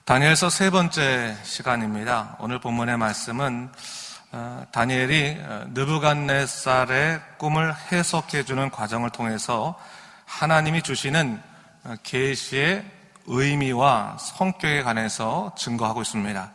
다니엘서 세 번째 시간입니다. 오늘 본문의 말씀은 다니엘이 느부갓네살의 꿈을 해석해주는 과정을 통해서 하나님이 주시는 계시의 의미와 성격에 관해서 증거하고 있습니다.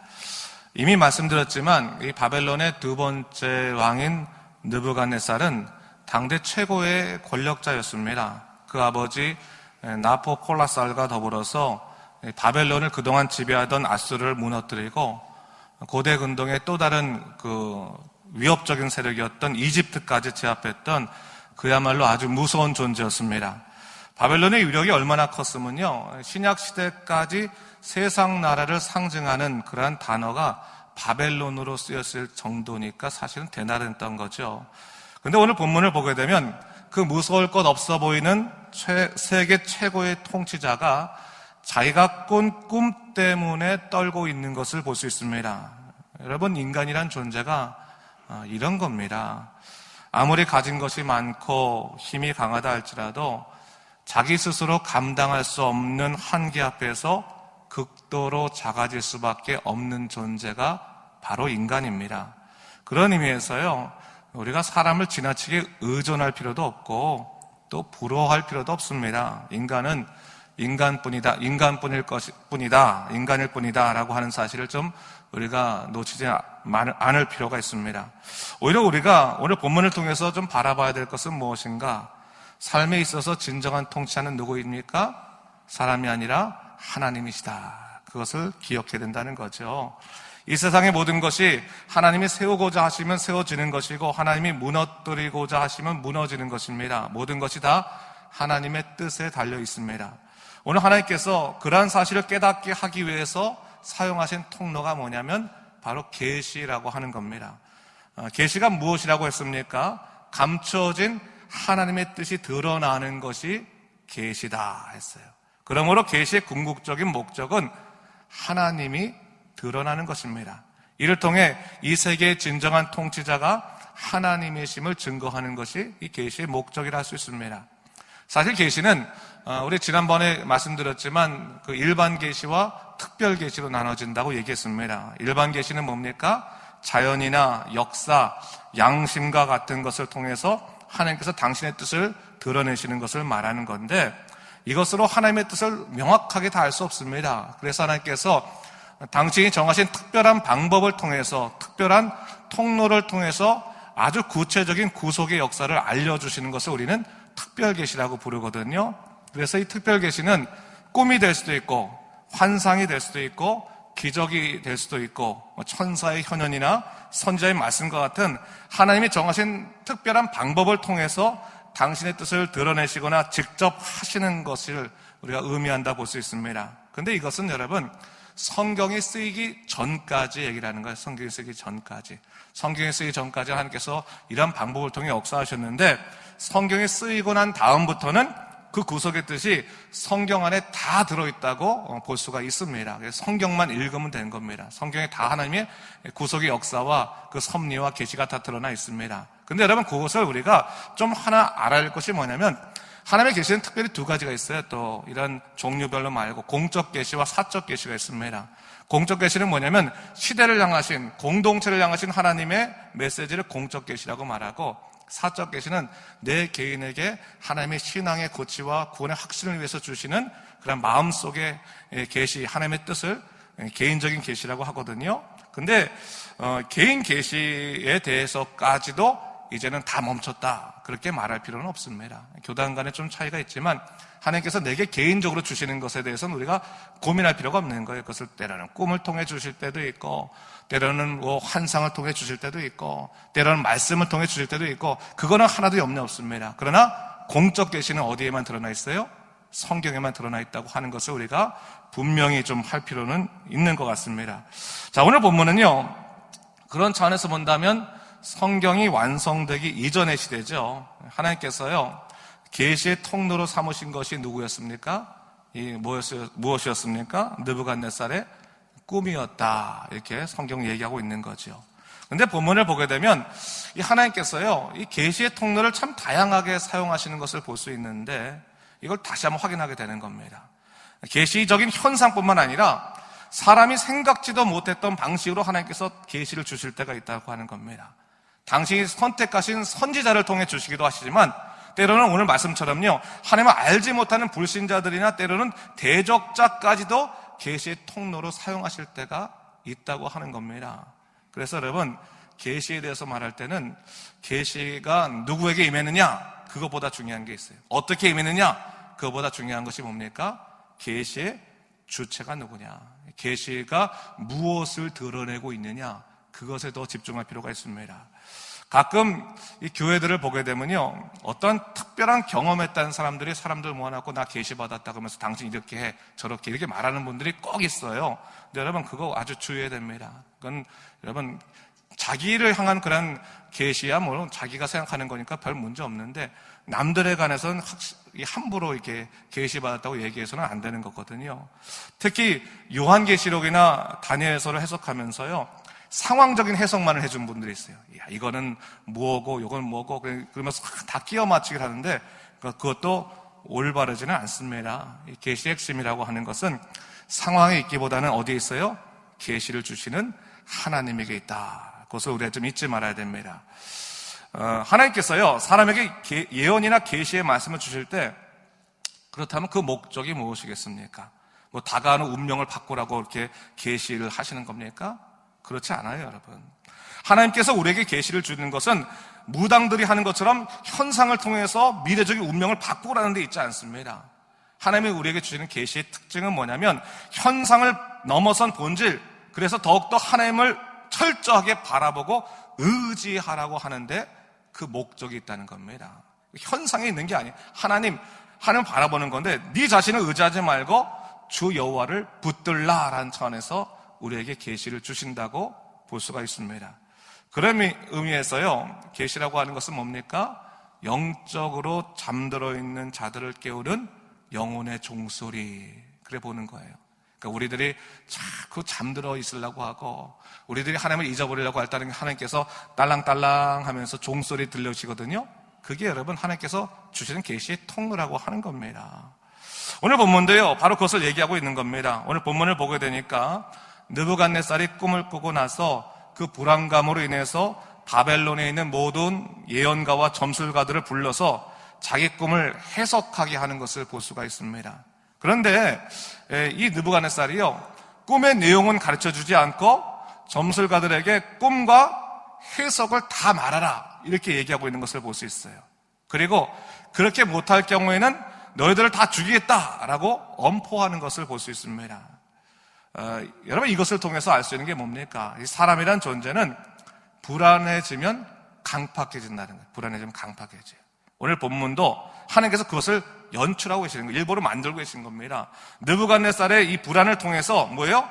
이미 말씀드렸지만 이 바벨론의 두 번째 왕인 느부갓네살은 당대 최고의 권력자였습니다. 그 아버지 나보콜라살과 더불어서 바벨론을 그동안 지배하던 아수르를 무너뜨리고 고대 근동의 또 다른 위협적인 세력이었던 이집트까지 제압했던 그야말로 아주 무서운 존재였습니다. 바벨론의 위력이 얼마나 컸으면요, 신약 시대까지 세상 나라를 상징하는 그러한 단어가 바벨론으로 쓰였을 정도니까 사실은 대단했던 거죠. 근데 오늘 본문을 보게 되면 그 무서울 것 없어 보이는 세계 최고의 통치자가 자기가 꾼 꿈 때문에 떨고 있는 것을 볼 수 있습니다. 여러분, 인간이란 존재가 이런 겁니다. 아무리 가진 것이 많고 힘이 강하다 할지라도 자기 스스로 감당할 수 없는 한계 앞에서 극도로 작아질 수밖에 없는 존재가 바로 인간입니다. 그런 의미에서요, 우리가 사람을 지나치게 의존할 필요도 없고 또 부러워할 필요도 없습니다. 인간은 인간일 뿐이다 라고 하는 사실을 좀 우리가 놓치지 않을 필요가 있습니다. 오히려 우리가 오늘 본문을 통해서 좀 바라봐야 될 것은 무엇인가? 삶에 있어서 진정한 통치자는 누구입니까? 사람이 아니라 하나님이시다. 그것을 기억해야 된다는 거죠. 이 세상의 모든 것이 하나님이 세우고자 하시면 세워지는 것이고 하나님이 무너뜨리고자 하시면 무너지는 것입니다. 모든 것이 다 하나님의 뜻에 달려 있습니다. 오늘 하나님께서 그러한 사실을 깨닫게 하기 위해서 사용하신 통로가 뭐냐면 바로 계시라고 하는 겁니다. 계시가 무엇이라고 했습니까? 감춰진 하나님의 뜻이 드러나는 것이 계시다 했어요. 그러므로 계시의 궁극적인 목적은 하나님이 드러나는 것입니다. 이를 통해 이 세계의 진정한 통치자가 하나님이심을 증거하는 것이 이 계시의 목적이라 할 수 있습니다. 사실 계시는 우리 지난번에 말씀드렸지만 그 일반 계시와 특별 계시로 나눠진다고 얘기했습니다. 일반 계시는 뭡니까? 자연이나 역사, 양심과 같은 것을 통해서 하나님께서 당신의 뜻을 드러내시는 것을 말하는 건데 이것으로 하나님의 뜻을 명확하게 다 알 수 없습니다. 그래서 하나님께서 당신이 정하신 특별한 방법을 통해서 특별한 통로를 통해서 아주 구체적인 구속의 역사를 알려주시는 것을 우리는 특별 계시라고 부르거든요. 그래서 이 특별 계시는 꿈이 될 수도 있고 환상이 될 수도 있고 기적이 될 수도 있고 천사의 현현이나 선지자의 말씀과 같은 하나님이 정하신 특별한 방법을 통해서 당신의 뜻을 드러내시거나 직접 하시는 것을 우리가 의미한다 볼 수 있습니다. 그런데 이것은 여러분 성경이 쓰이기 전까지 얘기를 하는 거예요. 성경이 쓰이기 전까지. 성경이 쓰이기 전까지 하나님께서 이런 방법을 통해 역사하셨는데 성경이 쓰이고 난 다음부터는 그 구속의 뜻이 성경 안에 다 들어있다고 볼 수가 있습니다. 그래서 성경만 읽으면 되는 겁니다. 성경에 다 하나님의 구속의 역사와 그 섭리와 계시가 다 드러나 있습니다. 근데 여러분 그것을 우리가 좀 하나 알아야 할 것이 뭐냐면 하나님의 계시는 특별히 두 가지가 있어요. 또 이런 종류별로 말고 공적 계시와 사적 계시가 있습니다. 공적 계시는 뭐냐면 시대를 향하신 공동체를 향하신 하나님의 메시지를 공적 계시라고 말하고 사적 계시는 내 개인에게 하나님의 신앙의 고치와 구원의 확신을 위해서 주시는 그런 마음속의 계시, 하나님의 뜻을 개인적인 계시라고 하거든요. 근데 개인 계시에 대해서까지도 이제는 다 멈췄다. 그렇게 말할 필요는 없습니다. 교단 간에 좀 차이가 있지만 하나님께서 내게 개인적으로 주시는 것에 대해서는 우리가 고민할 필요가 없는 거예요. 그것을 때로는 꿈을 통해 주실 때도 있고 때로는 환상을 통해 주실 때도 있고 때로는 말씀을 통해 주실 때도 있고 그거는 하나도 염려 없습니다. 그러나 공적 계시는 어디에만 드러나 있어요? 성경에만 드러나 있다고 하는 것을 우리가 분명히 좀 할 필요는 있는 것 같습니다. 자, 오늘 본문은요, 그런 차원에서 본다면 성경이 완성되기 이전의 시대죠. 하나님께서요, 계시의 통로로 삼으신 것이 누구였습니까? 무엇이었습니까? 느부갓네살의 꿈이었다. 이렇게 성경이 얘기하고 있는 거죠. 근데 본문을 보게 되면 이 하나님께서요, 이 계시의 통로를 참 다양하게 사용하시는 것을 볼 수 있는데 이걸 다시 한번 확인하게 되는 겁니다. 계시적인 현상뿐만 아니라 사람이 생각지도 못했던 방식으로 하나님께서 계시를 주실 때가 있다고 하는 겁니다. 당신이 선택하신 선지자를 통해 주시기도 하시지만 때로는 오늘 말씀처럼요, 하나님을 알지 못하는 불신자들이나 때로는 대적자까지도 계시의 통로로 사용하실 때가 있다고 하는 겁니다. 그래서 여러분, 계시에 대해서 말할 때는 계시가 누구에게 임했느냐, 그것보다 중요한 게 있어요. 어떻게 임했느냐, 그것보다 중요한 것이 뭡니까? 계시의 주체가 누구냐, 계시가 무엇을 드러내고 있느냐, 그것에 더 집중할 필요가 있습니다. 가끔 이 교회들을 보게 되면요, 어떤 특별한 경험했다는 사람들이 사람들 모아놓고 나 계시 받았다 그러면서 당신 이렇게 해 저렇게 이렇게 말하는 분들이 꼭 있어요. 근데 여러분, 그거 아주 주의해야 됩니다. 그건 여러분, 자기를 향한 그런 계시야 뭐 자기가 생각하는 거니까 별 문제 없는데 남들에 관해서는 함부로 이렇게 계시 받았다고 얘기해서는 안 되는 거거든요. 특히 요한계시록이나 다니엘서를 해석하면서요, 상황적인 해석만을 해준 분들이 있어요. 야, 이거는 뭐고 이건 뭐고 그러면서 다 끼워 맞추기를 하는데 그것도 올바르지는 않습니다. 이 계시의 핵심이라고 하는 것은 상황에 있기보다는 어디에 있어요? 계시를 주시는 하나님에게 있다. 그것을 우리가 좀 잊지 말아야 됩니다. 하나님께서요, 사람에게 예언이나 계시의 말씀을 주실 때 그렇다면 그 목적이 무엇이겠습니까? 뭐 다가오는 운명을 바꾸라고 이렇게 계시를 하시는 겁니까? 그렇지 않아요, 여러분. 하나님께서 우리에게 계시를 주는 것은 무당들이 하는 것처럼 현상을 통해서 미래적인 운명을 바꾸라는 데 있지 않습니다. 하나님이 우리에게 주시는 계시의 특징은 뭐냐면 현상을 넘어선 본질, 그래서 더욱더 하나님을 철저하게 바라보고 의지하라고 하는데 그 목적이 있다는 겁니다. 현상에 있는 게 아니에요. 하나님 바라보는 건데 네 자신을 의지하지 말고 주 여호와를 붙들라라는 차원에서 우리에게 계시를 주신다고 볼 수가 있습니다. 그런 의미에서요, 계시라고 하는 것은 뭡니까? 영적으로 잠들어 있는 자들을 깨우는 영혼의 종소리, 그래 보는 거예요. 그러니까 우리들이 자꾸 잠들어 있으려고 하고 우리들이 하나님을 잊어버리려고 할 때는 하나님께서 딸랑딸랑 하면서 종소리 들려주시거든요. 그게 여러분 하나님께서 주시는 계시의 통로라고 하는 겁니다. 오늘 본문도요, 바로 그것을 얘기하고 있는 겁니다. 오늘 본문을 보게 되니까 느부갓네살이 꿈을 꾸고 나서 그 불안감으로 인해서 바벨론에 있는 모든 예언가와 점술가들을 불러서 자기 꿈을 해석하게 하는 것을 볼 수가 있습니다. 그런데 이 느부갓네살이요, 꿈의 내용은 가르쳐주지 않고 점술가들에게 꿈과 해석을 다 말하라 이렇게 얘기하고 있는 것을 볼 수 있어요. 그리고 그렇게 못할 경우에는 너희들을 다 죽이겠다라고 엄포하는 것을 볼 수 있습니다. 여러분, 이것을 통해서 알 수 있는 게 뭡니까? 이 사람이란 존재는 불안해지면 강팍해진다는 거예요. 불안해지면 강팍해져요. 오늘 본문도 하나님께서 그것을 연출하고 계시는 거예요. 일부러 만들고 계신 겁니다. 느부갓네살의 이 불안을 통해서 뭐예요?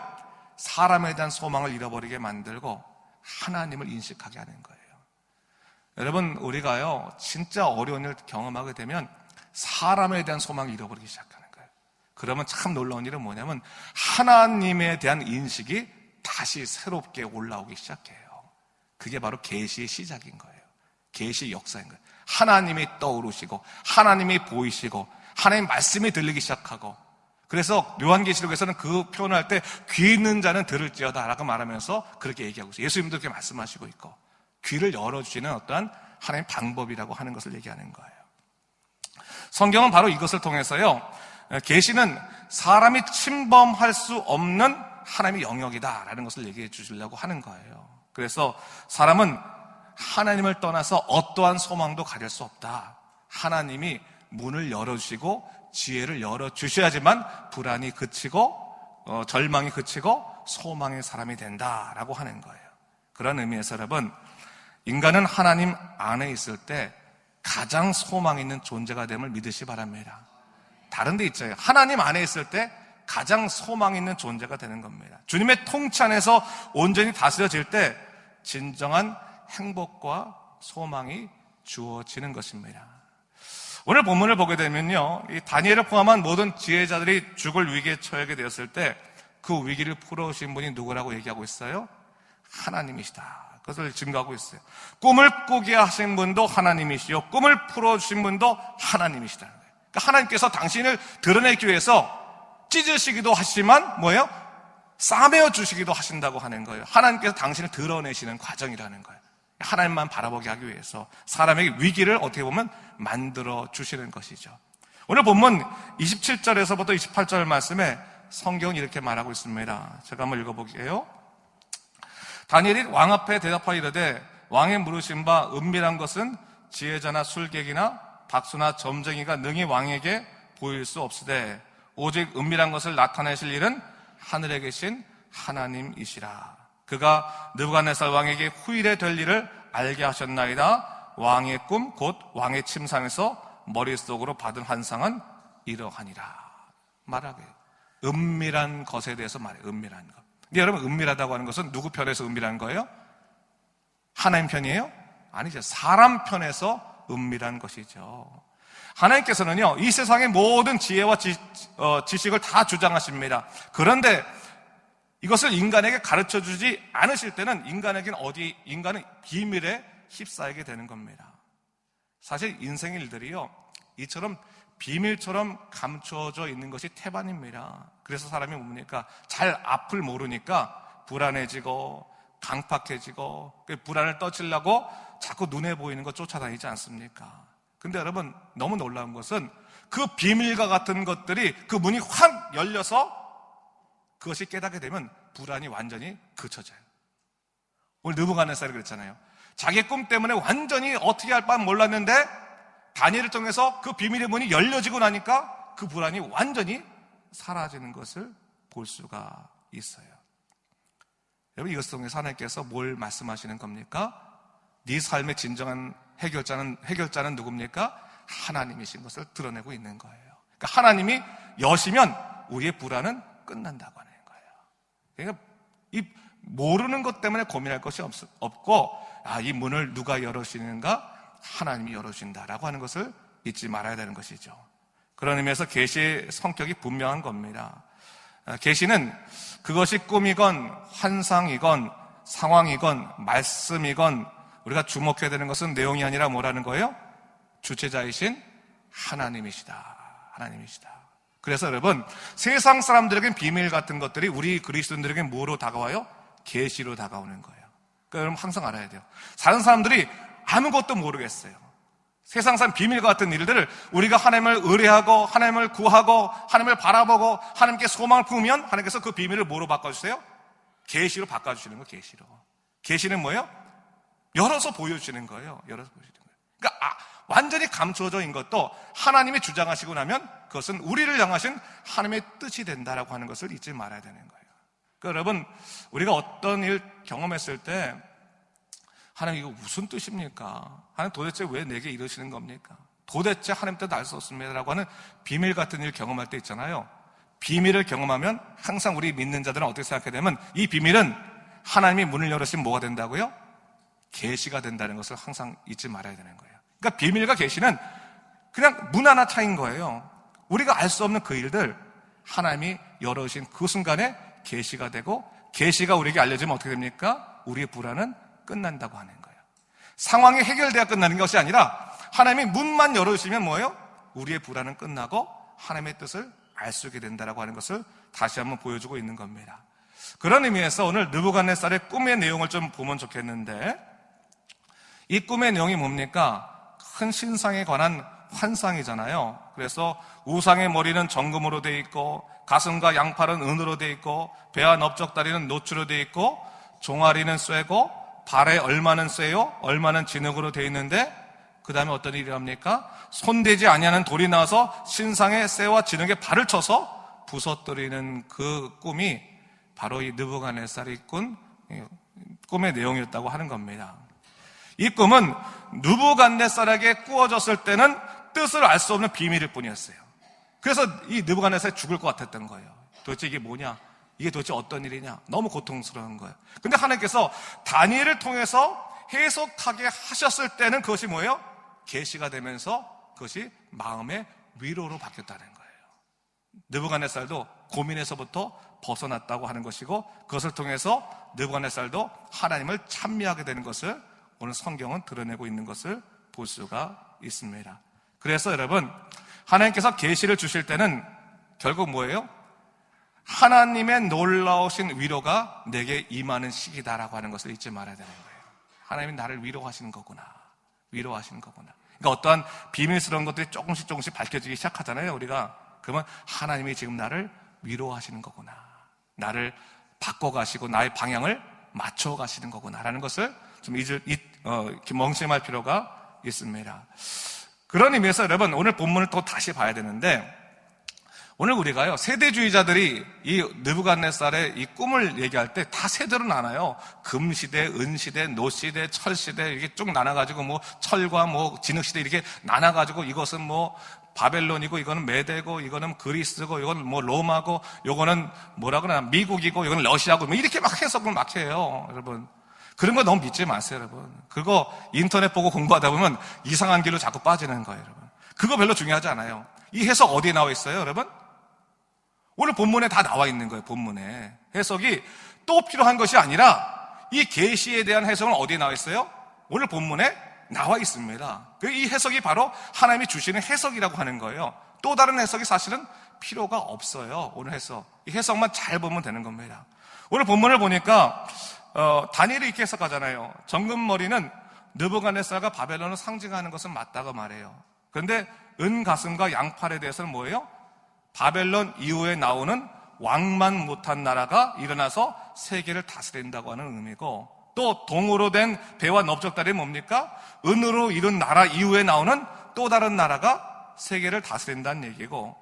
사람에 대한 소망을 잃어버리게 만들고 하나님을 인식하게 하는 거예요. 여러분, 우리가요, 진짜 어려운 일을 경험하게 되면 사람에 대한 소망을 잃어버리기 시작하는 거예요. 그러면 참 놀라운 일은 뭐냐면 하나님에 대한 인식이 다시 새롭게 올라오기 시작해요. 그게 바로 계시의 시작인 거예요. 계시의 역사인 거예요. 하나님이 떠오르시고 하나님이 보이시고 하나님 말씀이 들리기 시작하고, 그래서 요한계시록에서는 그 표현할 때 귀 있는 자는 들을지어다 라고 말하면서 그렇게 얘기하고 있어요. 예수님도 그렇게 말씀하시고 있고 귀를 열어주시는 어떠한 하나님의 방법이라고 하는 것을 얘기하는 거예요. 성경은 바로 이것을 통해서요, 계시는 사람이 침범할 수 없는 하나님의 영역이다라는 것을 얘기해 주시려고 하는 거예요. 그래서 사람은 하나님을 떠나서 어떠한 소망도 가질 수 없다. 하나님이 문을 열어주시고 지혜를 열어주셔야지만 불안이 그치고 절망이 그치고 소망의 사람이 된다라고 하는 거예요. 그런 의미에서 여러분, 인간은 하나님 안에 있을 때 가장 소망 있는 존재가 됨을 믿으시 바랍니다. 다른 데 있죠. 하나님 안에 있을 때 가장 소망 있는 존재가 되는 겁니다. 주님의 통치 안에서 온전히 다스려질 때 진정한 행복과 소망이 주어지는 것입니다. 오늘 본문을 보게 되면요, 이 다니엘을 포함한 모든 지혜자들이 죽을 위기에 처하게 되었을 때 그 위기를 풀어오신 분이 누구라고 얘기하고 있어요? 하나님이시다. 그것을 증거하고 있어요. 꿈을 꾸게 하신 분도 하나님이시요, 꿈을 풀어주신 분도 하나님이시다는 거예요. 그러니까 하나님께서 당신을 드러내기 위해서 찢으시기도 하시지만 뭐예요? 싸매어 주시기도 하신다고 하는 거예요. 하나님께서 당신을 드러내시는 과정이라는 거예요. 하나님만 바라보게 하기 위해서 사람에게 위기를 어떻게 보면 만들어 주시는 것이죠. 오늘 본문 27절에서부터 28절 말씀에 성경은 이렇게 말하고 있습니다. 제가 한번 읽어볼게요. 다니엘이 왕 앞에 대답하여 이르되 왕의 물으신 바 은밀한 것은 지혜자나 술객이나 박수나 점쟁이가 능히 왕에게 보일 수 없으되 오직 은밀한 것을 나타내실 일은 하늘에 계신 하나님이시라. 그가 느부갓네살 왕에게 후일에 될 일을 알게 하셨나이다. 왕의 꿈 곧 왕의 침상에서 머릿속으로 받은 환상은 이러하니라. 말하게 은밀한 것에 대해서 말해요. 은밀한 것. 근데 여러분, 은밀하다고 하는 것은 누구 편에서 은밀한 거예요? 하나님 편이에요? 아니죠. 사람 편에서 은밀한 것이죠. 하나님께서는요, 이 세상의 모든 지혜와 지식을 다 주장하십니다. 그런데 이것을 인간에게 가르쳐 주지 않으실 때는 인간은 비밀에 휩싸이게 되는 겁니다. 사실 인생의 일들이요, 이처럼 비밀처럼 감춰져 있는 것이 태반입니다. 그래서 사람이 뭡니까? 잘 앞을 모르니까 불안해지고 강팍해지고 불안을 떠치려고 자꾸 눈에 보이는 것 쫓아다니지 않습니까? 근데 여러분, 너무 놀라운 것은 그 비밀과 같은 것들이 그 문이 확 열려서 그것이 깨닫게 되면 불안이 완전히 그쳐져요. 오늘 느부갓네살이 그랬잖아요. 자기 꿈 때문에 완전히 어떻게 할 바 몰랐는데 다니엘을 통해서 그 비밀의 문이 열려지고 나니까 그 불안이 완전히 사라지는 것을 볼 수가 있어요. 여러분, 이것을 통해서 하나님께서 뭘 말씀하시는 겁니까? 네 삶의 진정한 해결자는 누굽니까? 하나님이신 것을 드러내고 있는 거예요. 그러니까 하나님이 여시면 우리의 불안은 끝난다고 하는 거예요. 그러니까 이 모르는 것 때문에 고민할 것이 없고, 이 문을 누가 열어주시는가? 하나님이 열어주신다라고 하는 것을 잊지 말아야 되는 것이죠. 그런 의미에서 계시의 성격이 분명한 겁니다. 계시는 그것이 꿈이건 환상이건 상황이건 말씀이건 우리가 주목해야 되는 것은 내용이 아니라 뭐라는 거예요? 주체자이신 하나님이시다. 하나님이시다. 그래서 여러분, 세상 사람들에겐 비밀 같은 것들이 우리 그리스도인들에겐 뭐로 다가와요? 계시로 다가오는 거예요. 그러니까 여러분 항상 알아야 돼요. 다른 사람들이 아무것도 모르겠어요. 세상 사람 비밀 같은 일들을 우리가 하나님을 의뢰하고 하나님을 구하고 하나님을 바라보고 하나님께 소망을 품으면 하나님께서 그 비밀을 뭐로 바꿔주세요? 계시로 바꿔주시는 거예요. 계시로. 계시는 뭐예요? 열어서 보여주시는 거예요. 열어서 보여주시는 거예요. 그러니까 완전히 감춰져 있는 것도 하나님이 주장하시고 나면 그것은 우리를 향하신 하나님의 뜻이 된다라고 하는 것을 잊지 말아야 되는 거예요. 그러니까 여러분, 우리가 어떤 일 경험했을 때 하나님 이거 무슨 뜻입니까? 하나님 도대체 왜 내게 이러시는 겁니까? 도대체 하나님 뜻 알 수 없습니다라고 하는 비밀 같은 일 경험할 때 있잖아요. 비밀을 경험하면 항상 우리 믿는 자들은 어떻게 생각하게 되면 이 비밀은 하나님이 문을 열으시면 뭐가 된다고요? 계시가 된다는 것을 항상 잊지 말아야 되는 거예요. 그러니까 비밀과 계시는 그냥 문 하나 차이인 거예요. 우리가 알 수 없는 그 일들 하나님이 열어주신 그 순간에 계시가 되고, 계시가 우리에게 알려지면 어떻게 됩니까? 우리의 불안은 끝난다고 하는 거예요. 상황이 해결돼야 끝나는 것이 아니라 하나님이 문만 열어주시면 뭐예요? 우리의 불안은 끝나고 하나님의 뜻을 알 수 있게 된다라고 하는 것을 다시 한번 보여주고 있는 겁니다. 그런 의미에서 오늘 느부갓네살의 꿈의 내용을 좀 보면 좋겠는데, 이 꿈의 내용이 뭡니까? 큰 신상에 관한 환상이잖아요. 그래서 우상의 머리는 정금으로 되어 있고, 가슴과 양팔은 은으로 되어 있고, 배와 넓적다리는 노추로 되어 있고, 종아리는 쇠고, 발에 얼마는 쇠요, 얼마는 진흙으로 되어 있는데, 그 다음에 어떤 일이 합니까? 손대지 아니하는 돌이 나와서 신상의 쇠와 진흙에 발을 쳐서 부서뜨리는 그 꿈이 바로 이 느부갓네살이 꾼 꿈의 내용이었다고 하는 겁니다. 이 꿈은 느부갓네살에게 꾸어졌을 때는 뜻을 알 수 없는 비밀일 뿐이었어요. 그래서 이 느부갓네살이 죽을 것 같았던 거예요. 도대체 이게 뭐냐? 이게 도대체 어떤 일이냐? 너무 고통스러운 거예요. 근데 하나님께서 다니엘을 통해서 해석하게 하셨을 때는 그것이 뭐예요? 계시가 되면서 그것이 마음의 위로로 바뀌었다는 거예요. 느부갓네살도 고민에서부터 벗어났다고 하는 것이고, 그것을 통해서 느부갓네살도 하나님을 찬미하게 되는 것을 오늘 성경은 드러내고 있는 것을 볼 수가 있습니다. 그래서 여러분, 하나님께서 계시를 주실 때는 결국 뭐예요? 하나님의 놀라우신 위로가 내게 임하는 시기다라고 하는 것을 잊지 말아야 되는 거예요. 하나님이 나를 위로하시는 거구나. 위로하시는 거구나. 그러니까 어떠한 비밀스러운 것들이 조금씩 밝혀지기 시작하잖아요, 우리가. 그러면 하나님이 지금 나를 위로하시는 거구나. 나를 바꿔가시고 나의 방향을 맞춰가시는 거구나라는 것을 좀 멍심할 필요가 있습니다. 그런 의미에서 여러분, 오늘 본문을 또 다시 봐야 되는데, 오늘 우리가요, 세대주의자들이 이 느부갓네살의 이 꿈을 얘기할 때 다 세대로 나눠요. 금시대, 은시대, 노시대, 철시대, 이렇게 쭉 나눠가지고 뭐 철과 뭐 진흙시대 이렇게 나눠가지고 이것은 뭐 바벨론이고, 이거는 메대고, 이거는 그리스고, 이거는 뭐 로마고, 이거는 뭐라 그러나 미국이고, 이거는 러시아고, 뭐 이렇게 막 해석을 막 해요, 여러분. 그런 거 너무 믿지 마세요, 여러분. 그거 인터넷 보고 공부하다 보면 이상한 길로 자꾸 빠지는 거예요, 여러분. 그거 별로 중요하지 않아요. 이 해석 어디에 나와 있어요, 여러분? 오늘 본문에 다 나와 있는 거예요, 본문에. 해석이 또 필요한 것이 아니라 이 계시에 대한 해석은 어디에 나와 있어요? 오늘 본문에 나와 있습니다. 이 해석이 바로 하나님이 주시는 해석이라고 하는 거예요. 또 다른 해석이 사실은 필요가 없어요, 오늘 해석. 이 해석만 잘 보면 되는 겁니다. 오늘 본문을 보니까 다니엘이 이렇게 해석하잖아요. 정금머리는 느부갓네살과 바벨론을 상징하는 것은 맞다고 말해요. 그런데 은가슴과 양팔에 대해서는 뭐예요? 바벨론 이후에 나오는 왕만 못한 나라가 일어나서 세계를 다스린다고 하는 의미고, 또 동으로 된 배와 넓적다리는 뭡니까? 은으로 이룬 나라 이후에 나오는 또 다른 나라가 세계를 다스린다는 얘기고,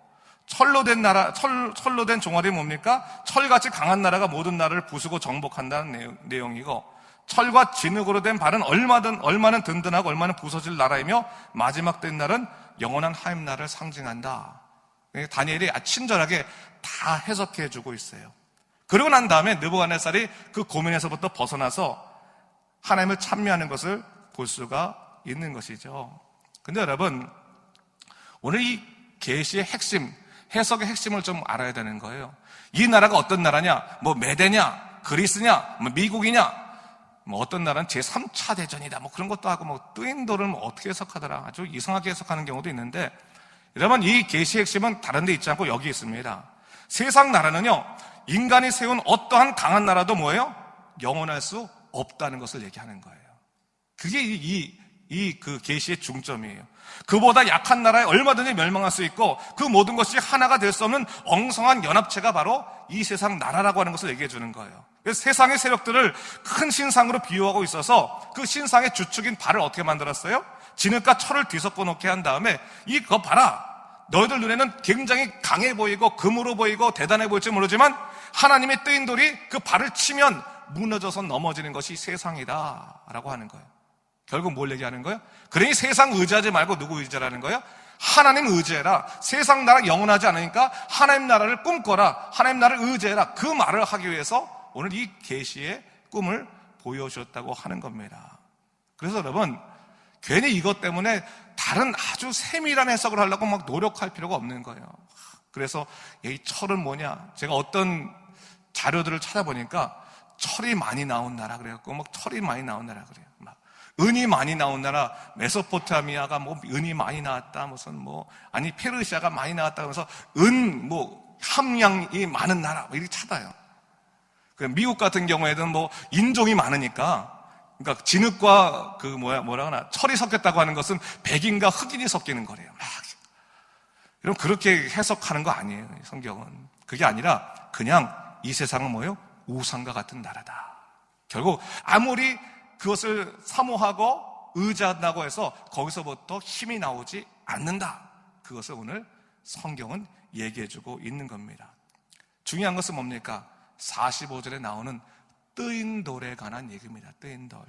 철로 된 나라, 철로 된 종아리는 뭡니까? 철같이 강한 나라가 모든 나라를 부수고 정복한다는 내용이고, 철과 진흙으로 된 발은 얼마나 든든하고 얼마나 부서질 나라이며, 마지막 된 날은 영원한 하임 나라를 상징한다. 다니엘이 친절하게 다 해석해 주고 있어요. 그러고 난 다음에 느부갓네살이 그 고민에서부터 벗어나서 하나님을 찬미하는 것을 볼 수가 있는 것이죠. 근데 여러분, 오늘 이 계시의 핵심, 해석의 핵심을 좀 알아야 되는 거예요. 이 나라가 어떤 나라냐? 뭐 메대냐? 그리스냐? 뭐 미국이냐? 뭐 어떤 나라는 제3차 대전이다. 뭐 그런 것도 하고, 뭐 뜨인 돌을 뭐 어떻게 해석하더라. 아주 이상하게 해석하는 경우도 있는데, 여러분, 이 계시의 핵심은 다른 데 있지 않고 여기 있습니다. 세상 나라는요, 인간이 세운 어떠한 강한 나라도 뭐예요? 영원할 수 없다는 것을 얘기하는 거예요. 그게 그 계시의 중점이에요. 그보다 약한 나라에 얼마든지 멸망할 수 있고, 그 모든 것이 하나가 될 수 없는 엉성한 연합체가 바로 이 세상 나라라고 하는 것을 얘기해 주는 거예요. 그래서 세상의 세력들을 큰 신상으로 비유하고 있어서 그 신상의 주축인 발을 어떻게 만들었어요? 진흙과 철을 뒤섞어 놓게 한 다음에, 이거 봐라, 너희들 눈에는 굉장히 강해 보이고 금으로 보이고 대단해 보일지 모르지만 하나님의 뜨인 돌이 그 발을 치면 무너져서 넘어지는 것이 세상이다 라고 하는 거예요. 결국 뭘 얘기하는 거예요? 그러니 세상 의지하지 말고 누구 의지하라는 거예요? 하나님 의지해라. 세상 나라 영원하지 않으니까 하나님 나라를 꿈꿔라. 하나님 나라를 의지해라. 그 말을 하기 위해서 오늘 이 계시의 꿈을 보여주었다고 하는 겁니다. 그래서 여러분, 괜히 이것 때문에 다른 아주 세밀한 해석을 하려고 막 노력할 필요가 없는 거예요. 그래서 이 철은 뭐냐? 제가 어떤 자료들을 찾아보니까 철이 많이 나온 나라 그래갖고 막 철이 많이 나온 나라 그래요. 막 은이 많이 나온 나라, 메소포타미아가 뭐 은이 많이 나왔다, 무슨 뭐 아니 페르시아가 많이 나왔다 그러면서 뭐 함량이 많은 나라 뭐 이렇게 찾아요. 미국 같은 경우에는 뭐 인종이 많으니까. 그러니까 진흙과 뭐라 하나 철이 섞였다고 하는 것은 백인과 흑인이 섞이는 거래요. 여러분, 그렇게 해석하는 거 아니에요, 성경은. 그게 아니라 그냥 이 세상은 뭐예요? 우상과 같은 나라다. 결국 아무리 그것을 사모하고 의지한다고 해서 거기서부터 힘이 나오지 않는다. 그것을 오늘 성경은 얘기해주고 있는 겁니다. 중요한 것은 뭡니까? 45절에 나오는 뜨인 돌에 관한 얘기입니다. 뜨인 돌.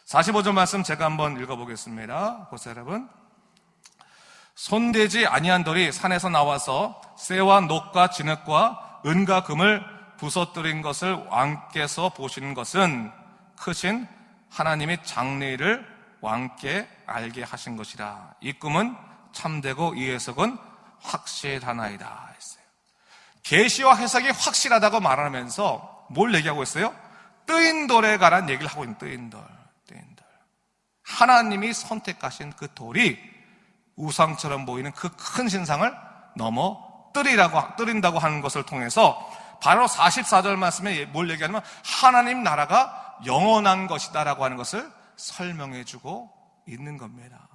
45절 말씀 제가 한번 읽어보겠습니다. 보세요, 여러분. 손대지 아니한 돌이 산에서 나와서 쇠와 녹과 진흙과 은과 금을 부서뜨린 것을 왕께서 보시는 것은 크신 하나님의 장래일을 왕께 알게 하신 것이라. 이 꿈은 참되고 이 해석은 확실하나이다 했어요. 계시와 해석이 확실하다고 말하면서 뭘 얘기하고 있어요? 뜨인 돌에 관한 얘기를 하고 있는 뜨인 돌. 하나님이 선택하신 그 돌이 우상처럼 보이는 그 큰 신상을 넘어 뜨린다고 하는 것을 통해서 바로 44절 말씀에 뭘 얘기하냐면 하나님 나라가 영원한 것이다라고 하는 것을 설명해주고 있는 겁니다.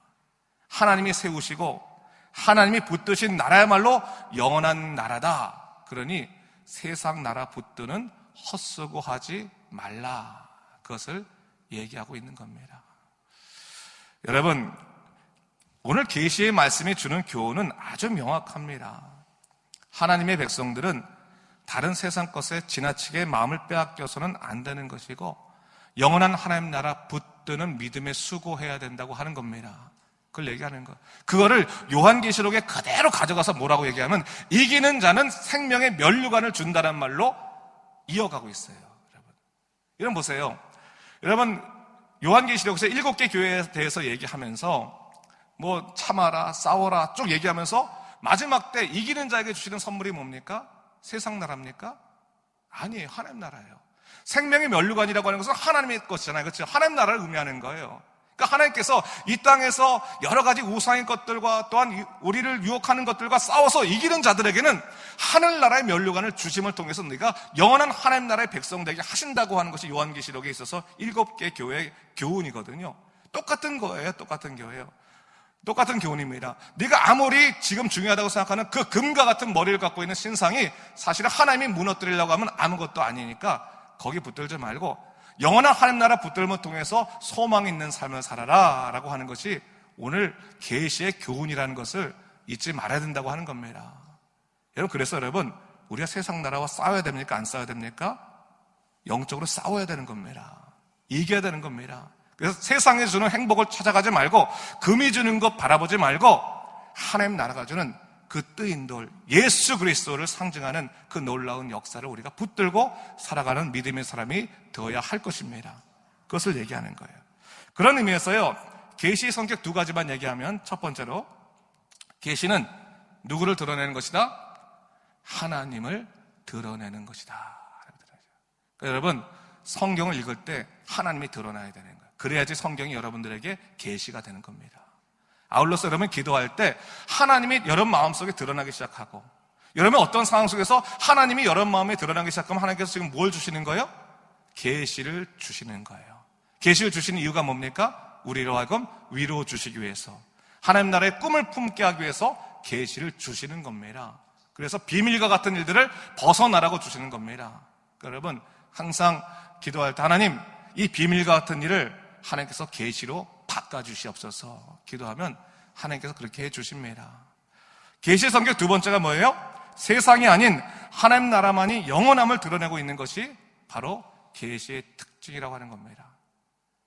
하나님이 세우시고 하나님이 붙드신 나라야말로 영원한 나라다. 그러니 세상 나라 붙드는 헛수고하지 말라. 그것을 얘기하고 있는 겁니다. 여러분, 오늘 계시의 말씀이 주는 교훈은 아주 명확합니다. 하나님의 백성들은 다른 세상 것에 지나치게 마음을 빼앗겨서는 안 되는 것이고 영원한 하나님 나라 붙드는 믿음에 수고해야 된다고 하는 겁니다. 그걸 얘기하는 거예요. 그거를 요한계시록에 그대로 가져가서 뭐라고 얘기하면 이기는 자는 생명의 면류관을 준다는 말로 이어가고 있어요. 여러분 보세요. 여러분 요한계시록에서 7개 교회에 대해서 얘기하면서 뭐 참아라 싸워라 쭉 얘기하면서 마지막 때 이기는 자에게 주시는 선물이 뭡니까? 세상 나라입니까? 아니에요. 하나님 나라예요. 생명의 면류관이라고 하는 것은 하나님의 것이잖아요. 그렇죠? 하나님 나라를 의미하는 거예요. 그러니까 하나님께서 이 땅에서 여러 가지 우상의 것들과 또한 우리를 유혹하는 것들과 싸워서 이기는 자들에게는 하늘나라의 면류관을 주심을 통해서 네가 영원한 하나님 나라의 백성 되게 하신다고 하는 것이 요한계시록에 있어서 7개 교회의 교훈이거든요. 똑같은 거예요. 똑같은 교회예요. 똑같은 교훈입니다. 네가 아무리 지금 중요하다고 생각하는 그 금과 같은 머리를 갖고 있는 신상이 사실은 하나님이 무너뜨리려고 하면 아무것도 아니니까 거기 붙들지 말고 영원한 하나님 나라 붙들음을 통해서 소망 있는 삶을 살아라 라고 하는 것이 오늘 계시의 교훈이라는 것을 잊지 말아야 된다고 하는 겁니다. 여러분, 그래서 여러분 우리가 세상 나라와 싸워야 됩니까? 안 싸워야 됩니까? 영적으로 싸워야 되는 겁니다. 이겨야 되는 겁니다. 그래서 세상에 주는 행복을 찾아가지 말고 금이 주는 것 바라보지 말고 하나님 나라가 주는 그 뜨인 돌 예수 그리스도를 상징하는 그 놀라운 역사를 우리가 붙들고 살아가는 믿음의 사람이 되어야 할 것입니다. 그것을 얘기하는 거예요. 그런 의미에서요, 계시 성격 2가지만 얘기하면 첫 번째로 계시는 누구를 드러내는 것이다? 하나님을 드러내는 것이다. 그러니까 여러분 성경을 읽을 때 하나님이 드러나야 되는 거예요. 그래야지 성경이 여러분들에게 계시가 되는 겁니다. 아울러서 여러분 기도할 때 하나님이 여러분 마음속에 드러나기 시작하고 여러분 어떤 상황 속에서 하나님이 여러분 마음에 드러나기 시작하면 하나님께서 지금 뭘 주시는 거예요? 계시를 주시는 거예요. 계시를 주시는 이유가 뭡니까? 우리로 하여금 위로 주시기 위해서 하나님 나라의 꿈을 품게 하기 위해서 계시를 주시는 겁니다. 그래서 비밀과 같은 일들을 벗어나라고 주시는 겁니다. 그러니까 여러분 항상 기도할 때 하나님 이 비밀과 같은 일을 하나님께서 계시로 바꿔주시옵소서 기도하면 하나님께서 그렇게 해주십니다. 계시 성격 2번째가 뭐예요? 세상이 아닌 하나님 나라만이 영원함을 드러내고 있는 것이 바로 계시의 특징이라고 하는 겁니다.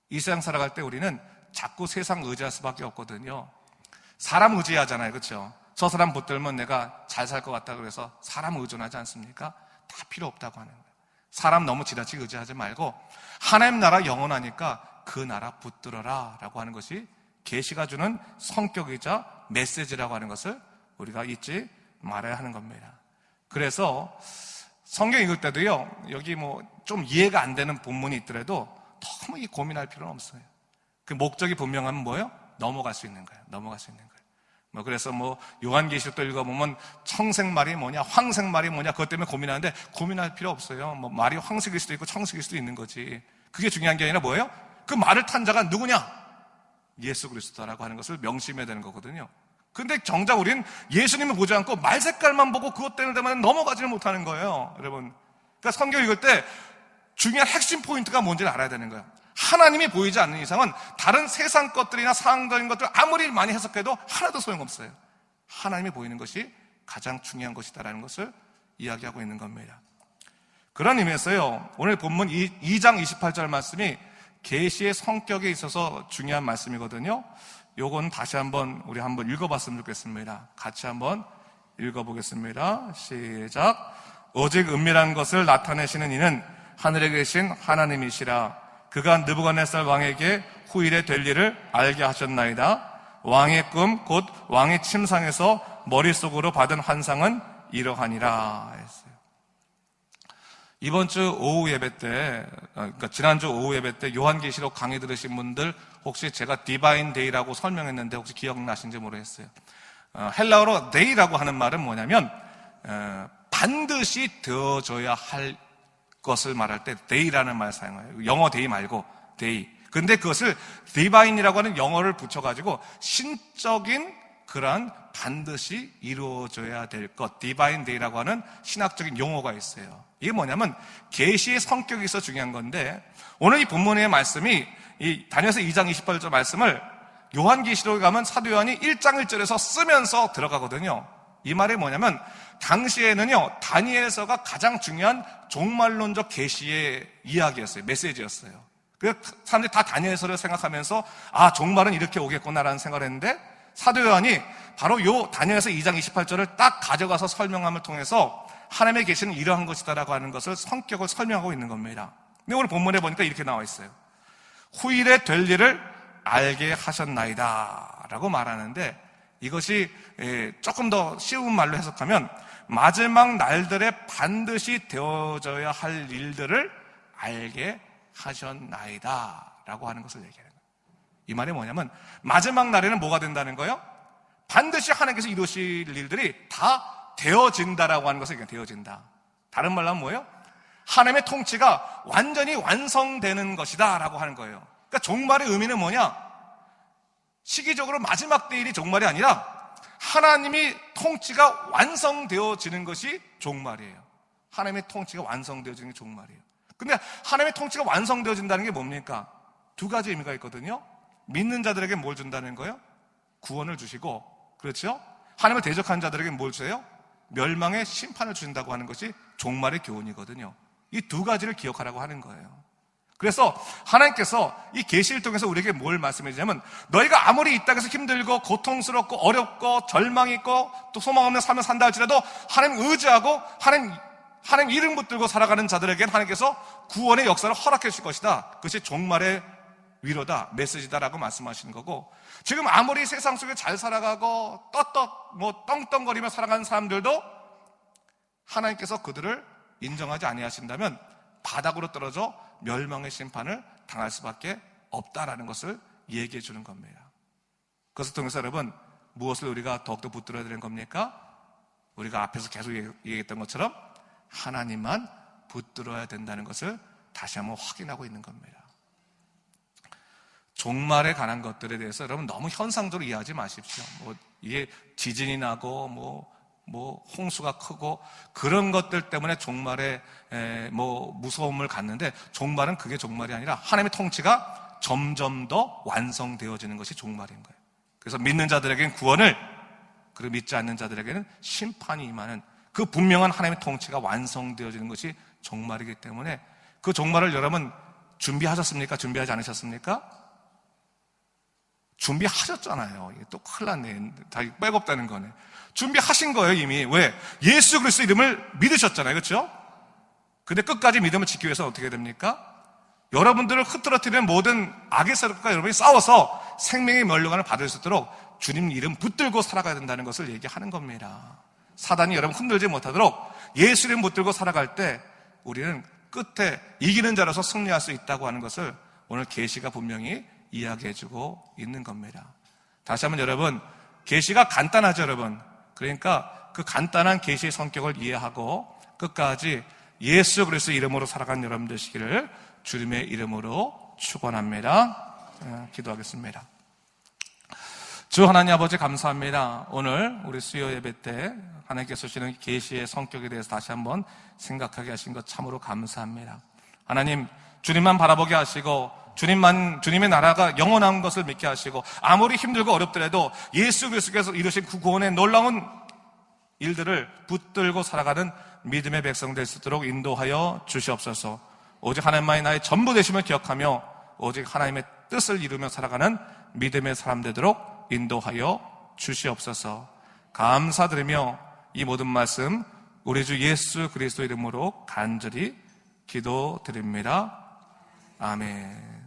이 세상 살아갈 때 우리는 자꾸 세상 의지할 수밖에 없거든요. 사람 의지하잖아요. 그렇죠? 저 사람 붙들면 내가 잘 살 것 같다 그래서 사람 의존하지 않습니까? 다 필요 없다고 하는 거예요. 사람 너무 지나치게 의지하지 말고 하나님 나라 영원하니까 그 나라 붙들어라 라고 하는 것이 계시가 주는 성격이자 메시지라고 하는 것을 우리가 잊지 말아야 하는 겁니다. 그래서 성경 읽을 때도요, 여기 뭐 좀 이해가 안 되는 본문이 있더라도 너무 고민할 필요는 없어요. 그 목적이 분명하면 뭐예요? 넘어갈 수 있는 거예요. 넘어갈 수 있는 거예요. 그래서 요한계시록도 읽어보면 청색말이 뭐냐, 황색말이 뭐냐, 그것 때문에 고민하는데 고민할 필요 없어요. 말이 황색일 수도 있고 청색일 수도 있는 거지. 그게 중요한 게 아니라 뭐예요? 그 말을 탄 자가 누구냐? 예수 그리스도라고 하는 것을 명심해야 되는 거거든요. 근데 정작 우리는 예수님을 보지 않고 말 색깔만 보고 그것 때문에 넘어가지를 못하는 거예요. 여러분. 그러니까 성경 읽을 때 중요한 핵심 포인트가 뭔지를 알아야 되는 거예요. 하나님이 보이지 않는 이상은 다른 세상 것들이나 상황적인 것들 아무리 많이 해석해도 하나도 소용없어요. 하나님이 보이는 것이 가장 중요한 것이다라는 것을 이야기하고 있는 겁니다. 그런 의미에서요, 오늘 본문 2장 28절 말씀이 계시의 성격에 있어서 중요한 말씀이거든요. 요건 다시 우리 한번 읽어봤으면 좋겠습니다. 같이 한번 읽어보겠습니다. 시작. 오직 은밀한 것을 나타내시는 이는 하늘에 계신 하나님이시라. 그가 느부갓네살 왕에게 후일에 될 일을 알게 하셨나이다. 왕의 꿈 곧 왕의 침상에서 머릿속으로 받은 환상은 이러하니라 했어요. 이번 주 오후 예배 때, 그러니까 지난주 오후 예배 때 요한계시록 강의 들으신 분들 혹시 제가 디바인 데이라고 설명했는데 혹시 기억나신지 모르겠어요. 헬라어로 데이라고 하는 말은 뭐냐면 반드시 되어져야 할 것을 말할 때 day라는 말을 사용해요. 영어 day 말고 day. 근데 그것을 divine이라고 하는 영어를 붙여가지고 신적인 그러한 반드시 이루어져야 될 것, divine day라고 하는 신학적인 용어가 있어요. 이게 뭐냐면 계시의 성격이 있어 중요한 건데, 오늘 이 본문의 말씀이 이 다니엘서 2장 28절 말씀을 요한계시록에 가면 사도 요한이 1장 1절에서 쓰면서 들어가거든요. 이 말이 뭐냐면 당시에는요, 다니엘서가 가장 중요한 종말론적 계시의 이야기였어요. 메시지였어요. 그래서 사람들이 다 다니엘서를 생각하면서 종말은 이렇게 오겠구나라는 생각을 했는데, 사도 요한이 바로 요 다니엘서 2장 28절을 딱 가져가서 설명함을 통해서 하나님의 계시는 이러한 것이다라고 하는 것을 성격을 설명하고 있는 겁니다. 근데 오늘 본문에 보니까 이렇게 나와 있어요. 후일에 될 일을 알게 하셨나이다 라고 말하는데, 이것이 조금 더 쉬운 말로 해석하면 마지막 날들에 반드시 되어져야 할 일들을 알게 하셨나이다 라고 하는 것을 얘기하는 거예요. 이 말이 뭐냐면 마지막 날에는 뭐가 된다는 거예요? 반드시 하나님께서 이루실 일들이 다 되어진다라고 하는 것을 얘기해요. 되어진다. 다른 말로 하면 뭐예요? 하나님의 통치가 완전히 완성되는 것이다 라고 하는 거예요. 그러니까 종말의 의미는 뭐냐? 시기적으로 마지막 때일이 종말이 아니라 하나님이 통치가 완성되어지는 것이 종말이에요. 하나님의 통치가 완성되어지는 게 종말이에요. 근데 하나님의 통치가 완성되어진다는 게 뭡니까? 두 가지 의미가 있거든요. 믿는 자들에게 뭘 준다는 거예요? 구원을 주시고, 그렇죠? 하나님을 대적하는 자들에게 뭘 줘요? 멸망의 심판을 주신다고 하는 것이 종말의 교훈이거든요. 이 두 가지를 기억하라고 하는 거예요. 그래서 하나님께서 이 계시를 통해서 우리에게 뭘 말씀해 주냐면, 너희가 아무리 이 땅에서 힘들고 고통스럽고 어렵고 절망이 있고 또 소망 없는 삶을 산다 할지라도 하나님 의지하고 하나님 이름 붙들고 살아가는 자들에게는 하나님께서 구원의 역사를 허락해 주실 것이다. 그것이 종말의 위로다, 메시지다라고 말씀하시는 거고, 지금 아무리 세상 속에 잘 살아가고 떵떵거리며 살아가는 사람들도 하나님께서 그들을 인정하지 아니하신다면 바닥으로 떨어져 멸망의 심판을 당할 수밖에 없다라는 것을 얘기해 주는 겁니다. 그것을 통해서 여러분, 무엇을 우리가 더욱더 붙들어야 되는 겁니까? 우리가 앞에서 계속 얘기했던 것처럼 하나님만 붙들어야 된다는 것을 다시 한번 확인하고 있는 겁니다. 종말에 관한 것들에 대해서 여러분 너무 현상적으로 이해하지 마십시오. 이게 지진이 나고 홍수가 크고 그런 것들 때문에 종말에 무서움을 갖는데, 종말은 그게 종말이 아니라 하나님의 통치가 점점 더 완성되어지는 것이 종말인 거예요. 그래서 믿는 자들에게는 구원을, 그리고 믿지 않는 자들에게는 심판이 임하는 그 분명한 하나님의 통치가 완성되어지는 것이 종말이기 때문에, 그 종말을 여러분 준비하셨습니까? 준비하지 않으셨습니까? 준비하셨잖아요. 이게 또 큰일 났네. 다 빼곡다는 거네. 준비하신 거예요, 이미. 왜? 예수 그리스도 이름을 믿으셨잖아요. 그렇죠? 근데 끝까지 믿음을 지키기 위해서 어떻게 됩니까? 여러분들을 흐트러뜨리는 모든 악의 세력과 여러분이 싸워서 생명의 멸류관을 받을 수 있도록 주님 이름 붙들고 살아가야 된다는 것을 얘기하는 겁니다. 사단이 여러분 흔들지 못하도록 예수 이름 붙들고 살아갈 때 우리는 끝에 이기는 자로서 승리할 수 있다고 하는 것을 오늘 계시가 분명히 이야기해주고 있는 겁니다. 다시 한번 여러분, 계시가 간단하죠, 여러분. 그러니까 그 간단한 계시의 성격을 이해하고 끝까지 예수 그리스도 이름으로 살아간 여러분 되시기를 주님의 이름으로 축원합니다. 기도하겠습니다. 주 하나님 아버지 감사합니다. 오늘 우리 수요 예배 때 하나님께서 주시는 계시의 성격에 대해서 다시 한번 생각하게 하신 것 참으로 감사합니다. 하나님, 주님만 바라보게 하시고 주님의 나라가 영원한 것을 믿게 하시고, 아무리 힘들고 어렵더라도 예수 그리스도께서 이루신 그 구원의 놀라운 일들을 붙들고 살아가는 믿음의 백성 될 수 있도록 인도하여 주시옵소서. 오직 하나님만이 나의 전부 되심을 기억하며 오직 하나님의 뜻을 이루며 살아가는 믿음의 사람 되도록 인도하여 주시옵소서. 감사드리며 이 모든 말씀 우리 주 예수 그리스도 이름으로 간절히 기도드립니다. 아멘.